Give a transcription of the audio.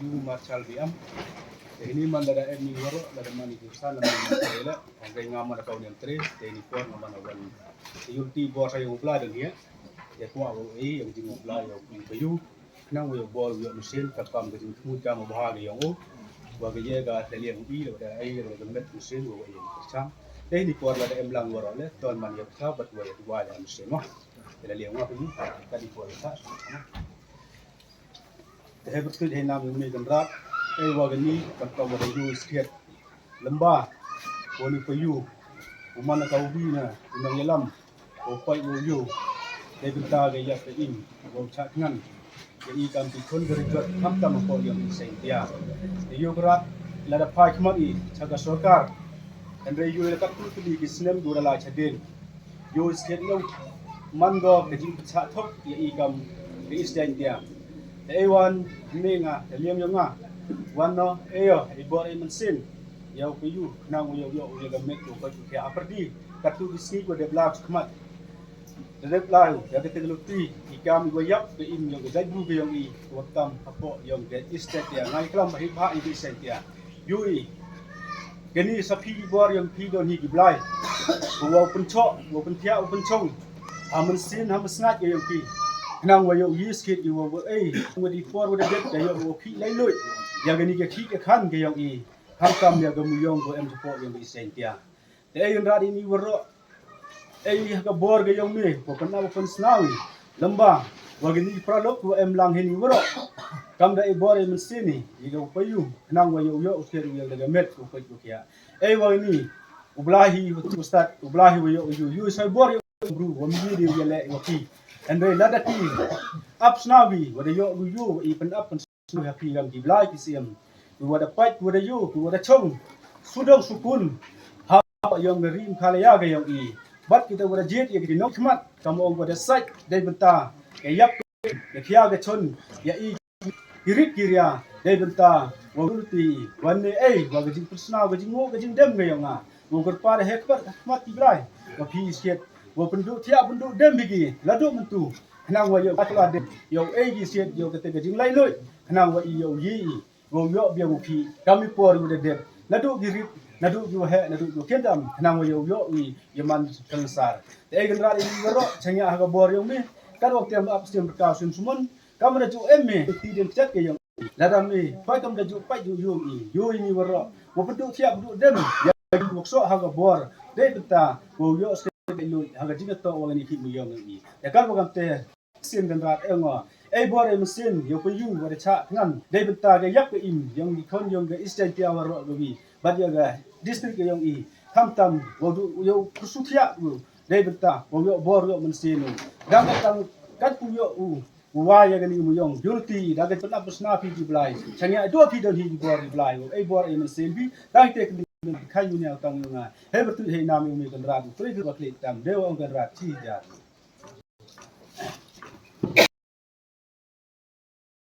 you marshal biam. Ini man ada emi waro ada mani kusan ada mani kela. Angkai ngama ada kau yang tre. Ini pun ngama nawan. Yulti bor saya ngobla dan dia. Ya tua yang jing ngobla yang kayu. Nang we bor we mesin kapam ke jing temu jam bahagi yang bagi jaga seliang ubi ada air ada met mesin we yang tercam. Ini pun ada emlang waro le. Tuan man yang sahabat we Duwai ada mesin mah. Ada liang apa ni? Tadi pun ada. Saya betul saya nama ini kenrat. Wagani kantau berayu sikit lembah. Wani payu. Umana kau bina. Inang yelam. Opai uyu. Saya bentar gaya keim. Wau caknan. Jadi kami pun berjuang hamtam apa yang saya tiap. Iyo berat. Lada pai kemari. Caga sorkar. Dan rayu lekat tu tadi kisnem dua lah cadin. Yo sikit lau. Manggo kejing pecah top. Ia ikam keisdan tiap. Ewan menga liam yang ngah wano ayo ibor mensin yau kayu nang yo gamet yo ko ke aperdi katu disni ko de blak kmat de blak ya de teluti ikam go yap ke im yo ga bu ke yo i wakam apo yo de istet ya ngai klam hi ba i istet ya yui geni sapi ibor yang pi don hi giblai wo pun cho wo pun thia wo pun chong amen sin ham snat yo pi nang wa yo yis kit yo wo wo di for wo de det yo wo khi lai lui ya gani ke khi ke khan ke yo i ham kam ya gamu yong ko em support yo i sentia te yon radi ni woro ga bor ge yo mi ko kana wo pun snawi lamba wa gani pralok wo em lang heni woro kam da bor em sini i go payu nang wa yo yo ke yo de met ko ko kia wa ni ublahi wo ustad ublahi wo yo sai bor yo bru wo mi di yo le wo ki and they let that team up snawi what you even up and happy gam di blai kisiam we were the fight with you we were the chong sudong sukun ha yang rim khalaya ga yang I but kita were jet ya kita nok mat kamu on the side dai benta ke yap ke thia ga chon ya I kirit kiria dai benta wa ulti wanne wa ga jing persna ga jing ngo ga jing dem ga yang a wo kor pa he mat di blai wa pi siet wo penduk tiap penduk dem bigi laduk mentu kenang wa yo atla de yo gi siet yo kete gajing lai lui kenang wa yo yi wo yo bia wo pi kami por wo de de laduk girip laduk yo he laduk yo kendam kenang wa yo wi yaman kansar te genra ini woro chanya ha ga bor yo mi kan wak tem ap stem ka sun sumun kam ra ju emme ti den chat ke yo ladam mi pai kam da ju pai yo yo ini woro wo penduk tiap penduk dem ya wok so ha ga bor de beta wo yo lu haga jinga to wa ni mu yong ni ya kan wa te sin gan rat engo bor mesin yo ko yu wa cha ngan de benta ga yak im yong ni kon yong ga istan tia wa ro bi bad ya ga district yong I tham tam wa du yo kusutia de benta wa yo bor yo mesin dang tang kat pu yo wa ya ga ni mu yong unity da ga tna pusna pi di blai chanya do pi don hi bor di blai bor mesin bi dang te khai yu nya tang nga he betu he nam yu mi kan rat tri ga klik tam de wa kan rat chi ja